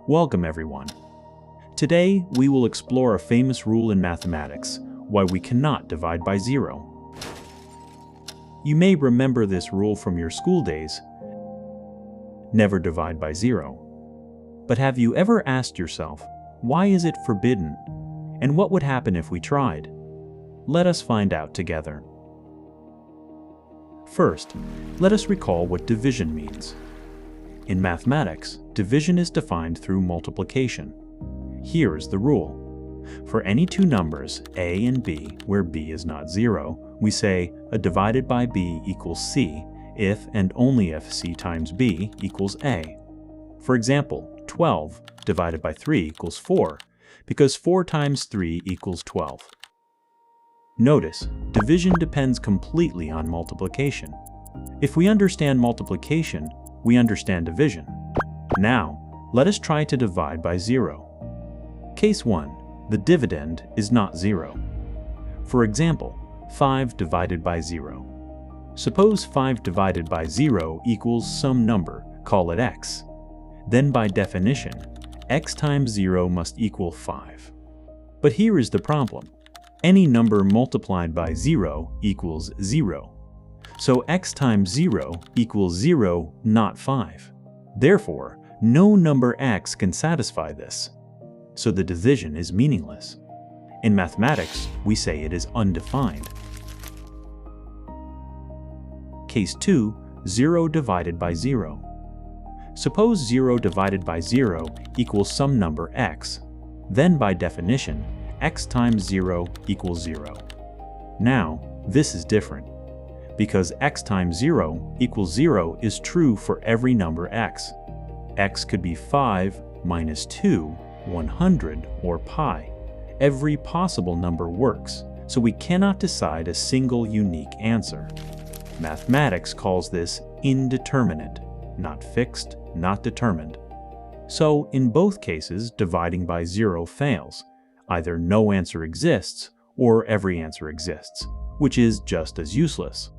Welcome everyone. Today we will explore a famous rule in mathematics, why we cannot divide by zero. You may remember this rule from your school days. Never divide by zero. But have you ever asked yourself, why is it forbidden? And what would happen if we tried? Let us find out together. First, let us recall what division means. In mathematics, division is defined through multiplication. Here is the rule. For any two numbers, a and b, where b is not zero, we say a divided by b equals c if and only if c times b equals a. For example, 12 divided by 3 equals 4, because 4 times 3 equals 12. Notice, division depends completely on multiplication. If we understand multiplication, we understand division. Now, let us try to divide by zero. Case 1. The dividend is not zero. For example, 5 divided by 0. Suppose 5 divided by 0 equals some number, call it x. Then by definition, x times 0 must equal 5. But here is the problem. Any number multiplied by 0 equals 0. So x times 0 equals 0, not 5. Therefore, no number x can satisfy this. So the division is meaningless. In mathematics, we say it is undefined. Case 2. 0 divided by 0. Suppose 0 divided by 0 equals some number x. Then by definition, x times 0 equals 0. Now, this is different. Because x times 0 equals 0 is true for every number x. X could be 5, minus 2, 100, or pi. Every possible number works, so we cannot decide a single unique answer. Mathematics calls this indeterminate, not fixed, not determined. So in both cases, dividing by zero fails. Either no answer exists, or every answer exists, which is just as useless.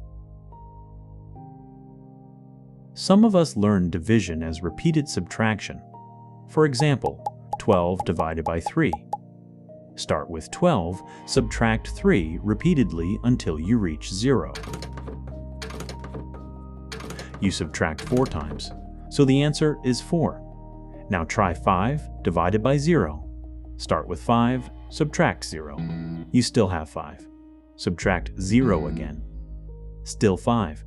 Some of us learn division as repeated subtraction. For example, 12 divided by 3. Start with 12, subtract 3 repeatedly until you reach 0. You subtract 4 times, so the answer is 4. Now try 5 divided by 0. Start with 5, subtract 0. You still have 5. Subtract 0 again. Still 5.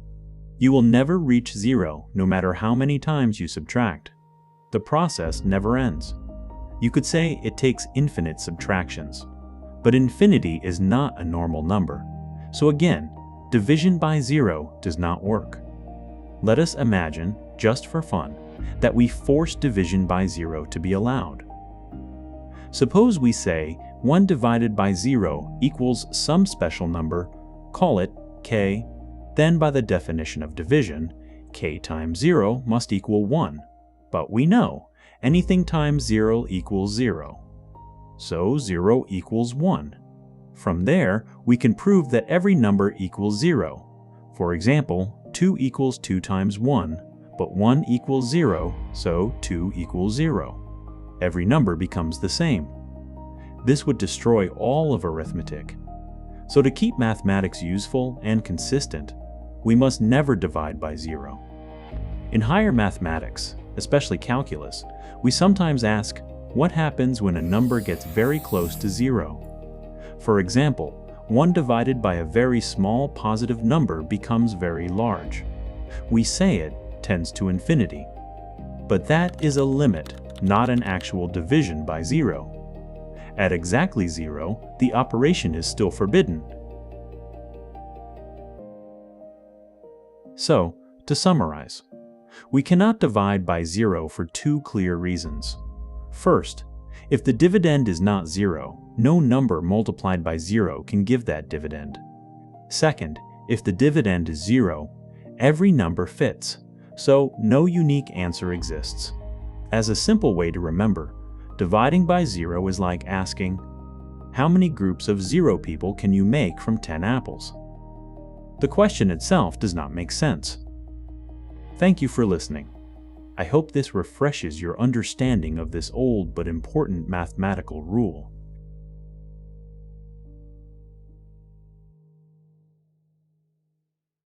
You will never reach 0 no matter how many times you subtract. The process never ends. You could say it takes infinite subtractions. But infinity is not a normal number. So again, division by 0 does not work. Let us imagine, just for fun, that we force division by 0 to be allowed. Suppose we say 1 divided by 0 equals some special number, call it k. Then by the definition of division, k times 0 must equal 1. But we know anything times 0 equals 0. So 0 equals 1. From there, we can prove that every number equals 0. For example, 2 equals 2 times 1, but 1 equals 0, so 2 equals 0. Every number becomes the same. This would destroy all of arithmetic. So to keep mathematics useful and consistent, we must never divide by 0. In higher mathematics, especially calculus, we sometimes ask, what happens when a number gets very close to 0? For example, 1 divided by a very small positive number becomes very large. We say it tends to infinity. But that is a limit, not an actual division by 0. At exactly 0, the operation is still forbidden. So, to summarize, we cannot divide by 0 for two clear reasons. First, if the dividend is not 0, no number multiplied by 0 can give that dividend. Second, if the dividend is 0, every number fits, so no unique answer exists. As a simple way to remember, dividing by 0 is like asking, how many groups of 0 people can you make from 10 apples? The question itself does not make sense. Thank you for listening. I hope this refreshes your understanding of this old but important mathematical rule.